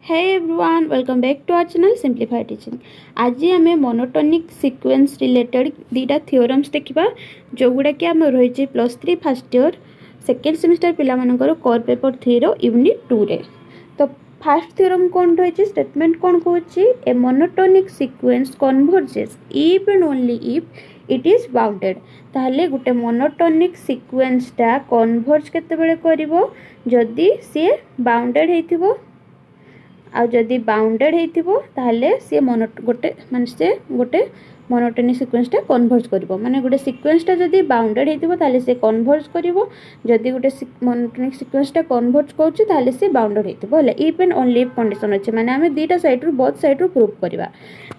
Hey everyone, welcome back to our channel Simplified Teaching. आज आम monotonic sequence related दीटा theorems देखा जो गुड़ा कि आम रही +3 फर्स्ट ईयर सेकेंड सेमिस्टर पिलामानकर कोर पेपर 3 रो यूनिट 2 रे। तो फर्स्ट थियोरम कौन रही स्टेटमेंट कौन कहूँ a monotonic sequence converges if and only if it is bounded. ताहले गुटे मोनोटोनिक सीक्वेंसटा कन्वर्ज केतेबेले करिवो जदि सी बाउंडेड हेतिबो आ जदि बाउंडेड हेतिबो ताहले सी गोटे मोनोटोनिक सीक्वेंसटा कन्वर्ज करिवो। माने गोटे सीक्वेंसटा जदि बाउंडेड हेतिबो ताहले सी कन्वर्ज करिवो, जदि गोटे मोनोटोनिक सीक्वेंसटा कन्वर्ज करूची ताहले सी बाउंडेड हेतिबो। हले if and only if condition अछि, माने हमें दीटा साइड रो बोथ साइड रो प्रूफ करबा।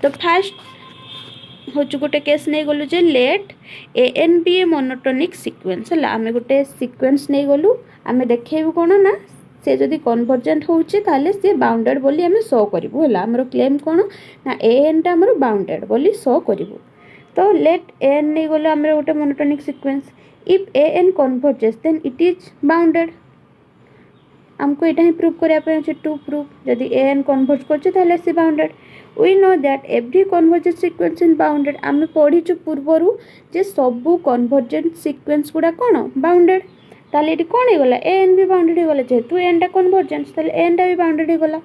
तो फर्स्ट होच गोटे केस नै गलु जे late A N be A monotonic sequence. हला हमें गोटे सीक्वेंस नै गलु, हमें देखेबु कोन ना से जदि कन्वर्जेंट होउची ताले से बाउंडेड बोली हमें शो करिवु। हला हमरो क्लेम कोन ना ए एन टा हमरो बाउंडेड बोली शो करिवु। तो लेट ए एन नै गलो हमरो गोटे monotonic sequence. If a n converges then it is bounded. हमको एटा ही प्रूफ करिया पे अछि टू प्रूफ जदि ए एन कन्वर्ज करछि ताले से bounded. We know that every convergent sequence in bounded. आमे पढिछु पूर्वरु जे सबु कन्वर्जेंट सीक्वेंस गुडा कोन बाउंडेड। ताले एटी कोन हेगला ए एन भी बाउंडेड हेगला, जेतु एन टा कन्वर्जेंस ताले एन टा भी बाउंडेड हेगला।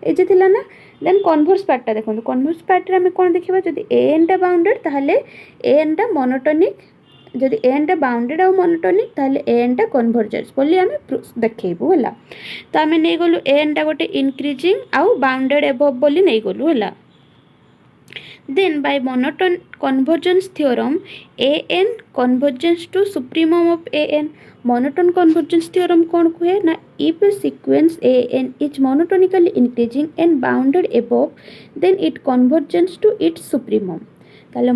ए जे थिला ना देन कन्वर्स पार्ट टा देखो। कन्वर्स पार्ट रे हमें कोन देखिबा जदि ए एन टा बाउंडेड ताले ए एन टा मोनोटोनिक, जदि ए एन टा बाउंडेड और मोनोटोनिक ताले ए एन टा कन्वर्जेंस बोली हमें देखैबु। हला तो हमें नै गलु ए एन टा गोटे इंक्रीजिंग और बाउंडेड अबव बोली नै गलु। हला then by monotone convergence theorem an convergence to supremum of an। monotone convergence theorem कौन कहे ना if a sequence an is monotonically increasing and bounded above then it convergence to its supremum। ताले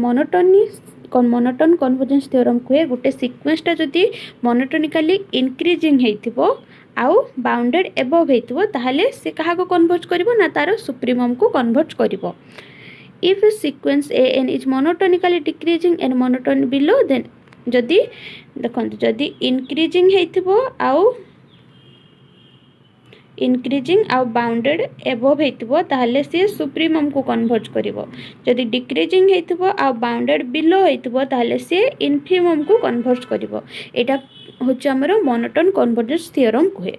monotone convergence theorem कहे गोटे sequence टा जदि monotonically increasing हेतिबो आउ bounded above हेतिबो ताहले से कहा को कन्वर्ज करिवो ना तारो सुप्रीमम को converge करिवो। If a sequence an is monotonically decreasing and monotone below then जदि देखंतु जदि increasing हेतिबो आउ बाउंडेड above हेतिबो ताहले से सुप्रीमम को कन्वर्ज करिवो। जदि डिक्रीजिंग हेतिबो आउ बाउंडेड बिलो हेतिबो ताहले से इन्फिमम को कन्वर्ज करिवो। एटा होच हमरो मोनोटोन कन्वर्जेंस थ्योरम कहे।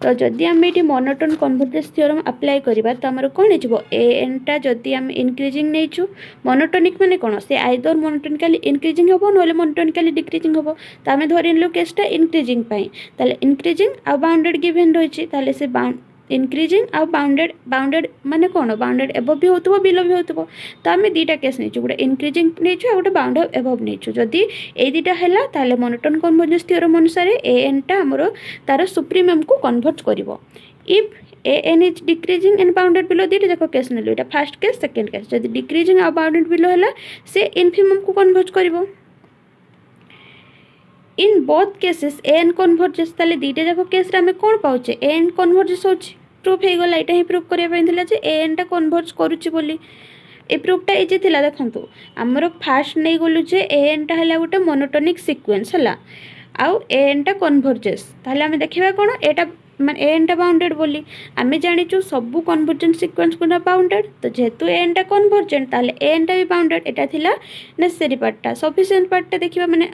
तो जदि हम eighty monotone convergence theorem apply करिबा त हमरो कोन हेजिवो ए एन टा जदि हम इंक्रीजिंग नेचु मोनोटोनिक माने कोन से आइदर मोनोटोनिकली इंक्रीजिंग हबो नोले मोनोटोनिकली डिक्रीजिंग हबो। त हमें धरिनलो केसटा इंक्रीजिंग पई ताले इंक्रीजिंग आ बाउंडेड गिवन रहिछि ताले से इंक्रीजिंग आ बाउंडेड माने कोन बाउंडेड एबव भी होतबो बिलो भी होतबो। तो हमें दीटा केस नेचु गोटे इंक्रीजिंग नेचु आ गोटे बाउंडेड एबव नेचु। जदि ए दीटा हैला ताले मोनोटोन कन्वर्जेंस थ्योरम अनुसार ए एन टा हमरो तार सुप्रीमम को कन्वर्ज करिवो। If a n is decreasing and bounded below दीटा जाको केस नेलु, एटा फर्स्ट केस सेकंड केस। जदि डिक्रीजिंग आ बाउंडेड बिलो हैला से इन्फिमम को कन्वर्ज करिवो। In both cases n converges ताले दीटा जाको केस रे हमें कोन पाउचे एन कन्वर्जेस होची प्रूफ हे गला। एटा ही प्रूफ करिया पई थिला जे एन टा कन्वर्ज करूची बोली। ए प्रूफटा इजी थिला देखंतु हमरो फर्स्ट नै गलु जे एन टा हला गोटे मोनोटोनिक सीक्वेंस हला आउ एन टा कन्वर्जेस ताले हमें देखिबा कोन एटा माने एन टा बाउंडेड बोली। हमें जानिचु सबु कन्वर्जेंट सीक्वेंस गुना बाउंडेड। तो जेतु एन टा कन्वर्जेंट ताले एन टा भी बाउंडेड। एटा थिला नेसेसरी पार्टटा। सफिशिएंट पार्टटा देखिबा माने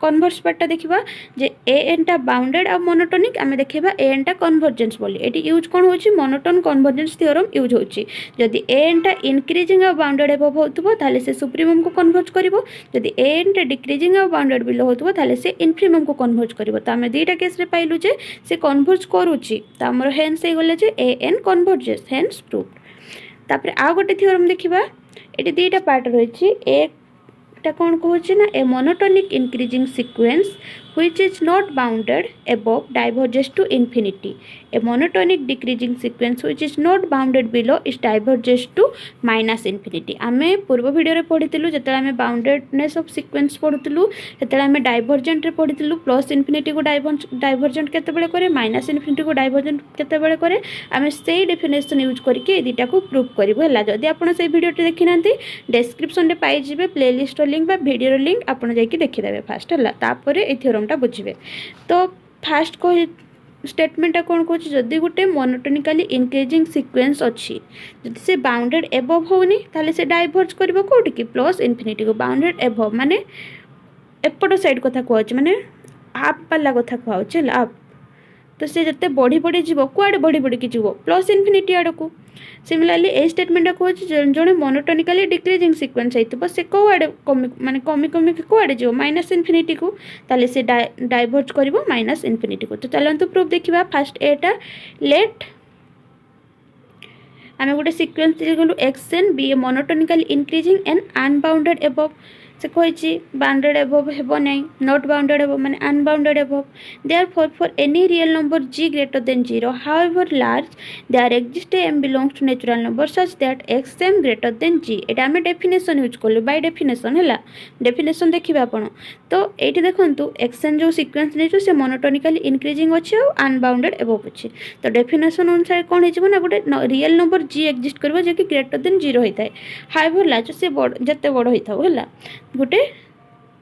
कन्वर्स पार्टटा देखिबा जे ए एन टा बाउंडेड और मोनोटोनिक आमे देखिबा ए एन टा कन्वर्जेंस बोली। एटी यूज कोन होची मोनोटोन कन्वर्जेंस थ्योरम यूज होची। जदि ए एन टा इंक्रीजिंग और बाउंडेड एबव होतबो ताले से सुप्रीमम को कन्वर्ज करिवो। जदि ए एन टा डिक्रीजिंग और बाउंडेड बिलो होतबो ताले से इन्फिमम को कन्वर्ज करिवो। त आमे दीटा केस रे पाइलु जे से कन्वर्ज करूची त हमरो हेन्स हे गले जे ए एन कन्वर्जेस हेन्स प्रूव्ड। तापर आ गोटे थ्योरम देखिबा एटी दीटा पार्ट रहिची। एक कौन कहूँ ना a monotonic increasing sequence which is not bounded above diverges to infinity। a monotonic decreasing sequence which is not bounded below is diverges to minus infinity। आमे पूर्व video रे पढितिलु जेतला आमे बाउंडेडनेस ऑफ सीक्वेंस पढुतिलु सेतला आमे divergent रे पढितिलु plus infinity को divergent केते बेले करे माइनस इन्फिनिटी को डाइवर्जेंट केते बेले करे। आमे सेही डेफिनेशन यूज करके ए दिटा को प्रूव करबो। हला जदी आपण से वीडियो टे देखि नांती डिस्क्रिप्शन रे पाई जिवे प्लेलिस्ट रो लिंक बा वीडियो रो लिंक आपण जाई कि देखि देबे फास्ट। हला तापर ए थ्योरम टा बुझिबे। तो फास्ट को स्टेटमेंटा कौन कहूँ जदि गोटे मोनोटोनिकली इंक्रीजिंग सीक्वेंस अच्छी जदि से बाउंडेड एबव होनी ताले से डाइवर्ज करिवो कोठी कि प्लस इन्फिनिटी को बाउंडेड एबव माने एपट साइड कथा कहूँ माने आप वाला कथा कहूँ आप तो सी जिते बढ़ी बढ़ी जीव कुआड़े बढ़ी बढ़ी की जीव प्लस इन्फिनिटी आड़ को सिमिलारली ए स्टेटमेंटा कहूँ जड़े मोनोटोनिकली डिक्रीजिंग सीक्वेंस होती से कौड़े कमी माने कमी कमी कौड़े जीव माइनस इन्फिनिटी को ताले से डाइवर्ज करिवो माइनस इन्फिनिटी को तो चलते प्रूफ देखा फास्ट एटा लेट आम गोटे सीक्वेंस गलु x n be a monotonically increasing and unbounded above से कही बाउंडेड एबव हेबो नहीं नॉट बाउंडेड एबव माने unbounded above therefore for any real number g greater than 0 however large there exists m belongs to natural number such that xm greater than g एटा हमें definition use कलु by definition है definition देखिए आपण तो ये देखु xn जो sequence नहीं से मोनोटोनिकली इंक्रीजिंग अच्छे और अनबाउंडेड एबव अच्छे तो डेफिनेशन अनुसार कौन हो गोटे रियल नंबर g एक्जिस्ट कर जो कि ग्रेटर देन 0 होता है हाइवर लार्ज से जिते बड़ होता है गोटे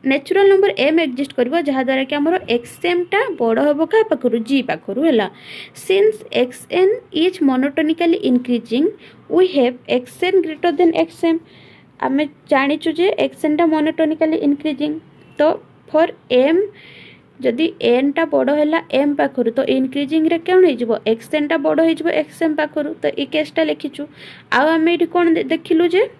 नेचुरल नंबर m एक्जिस्ट कर जहाद्वारा कि आमर एक्सएम टा बड़ हम क्या पाखु g पाखु है since x n is monotonically increasing we have x n greater than x m आम जाचु जे एक्सएन टा मोनोटोनिकली इंक्रीजिंग तो फॉर m जदि एन टा बड़ है एम पाखु तो इंक्रीजिंग रे कौन हो एक्सएन टा बड़ हो एक्सएम पाखु तो ये केसटा लिखीचु आम ये कौन देखिलु जे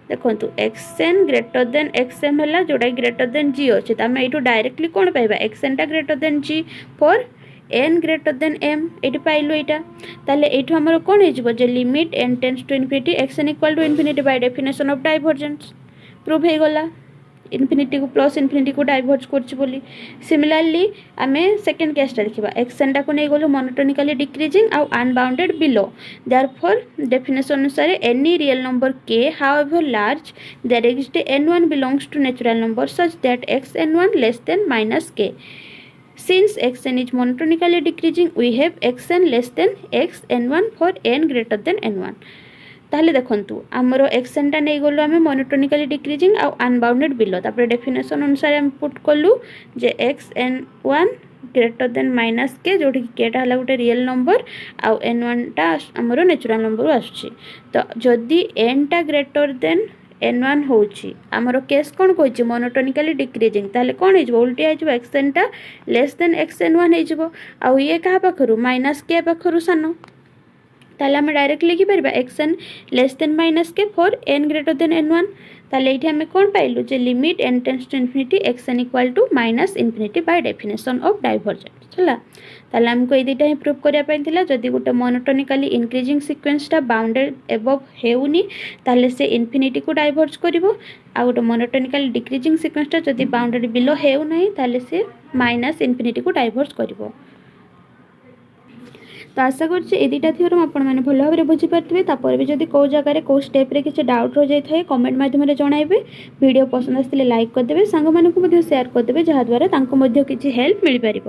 देखो एक्सएन ग्रेटर देन एक्सएम है जोटा ग्रेटर देन जी अच्छे तो आम यू डायरेक्टली कौन पाइबा एक्सएन टा greater than g for n greater than m ये पाइलु यहाँ ताले ये आमर कौन हो limit n tends to infinity x n equal to infinity by definition of divergence prove हो गला इनफिनिटी को प्लस इनफिनिटी को डाइवर्ज कर सिमिलारली आम सेकेंड केसटा देखा एक्सएन टा को नहीं गलु मोनोटोनिकली डिक्रीजिंग आउ अनबाउंडेड बिलो देयरफॉर डेफिनेशन अनुसार any real number k however large there exist n1 belongs to natural number such that xn1 less than minus k since xn is monotonically decreasing we have xn less than xn1 for n greater than n1 ताहले देखंतु आमर xn टा नहीं गलु आमे monotonically decreasing आउ unbounded below तापर definition अनुसार हम पुट कलु जे xn1 ग्रेटर देन माइनस के जोठी के टा हला गोटे रियल नंबर आउ n1 टा आमर नेचुरल नंबर आसुची तो जदि n टा ग्रेटर देन n1 होची आमर केस कौन कहछि मोनोटोनिकली डिक्रीजिंग ताले कौन हो उल्टी हो एक्सएन टा लेस देन xn1 हो आउ ये कहा पाखरु माइनस के पाखरु सानो ताले आम डायरेक्ट लिखिपर x n less than minus k for n greater than n one ताले ये आम कौन पाइलु जे limit n tends to infinity x n equal to minus infinity by definition of divergence है ताले हमको ये दुटा ही प्रूव करने जदि गोटे मोनोटोनिकली इंक्रीजिंग सीक्वेंस टा बाउंडेड एबव हेउनी ताले से इनफिनिटी को डाइवर्ज करिवो आ गोटे मोनोटोनिकली डिक्रीजिंग सीक्वेंस टा जदि बाउंडेड बिलो हेउ नाही ताले से माइनस इनफिनिटी को डाइवर्ज करिवो तो आशा करा थ्योरम आपण मैंने भल भाव में बुझीपारे तापर भी जब कौ जगह कौ स्टेप रे किसी डाउट रही जाए कमेंट माध्यम जनइबे वीडियो पसंद आसते लाइक करदे सांग मानक शेयर करदे जहाद्वारा किसी हेल्प मिल पार।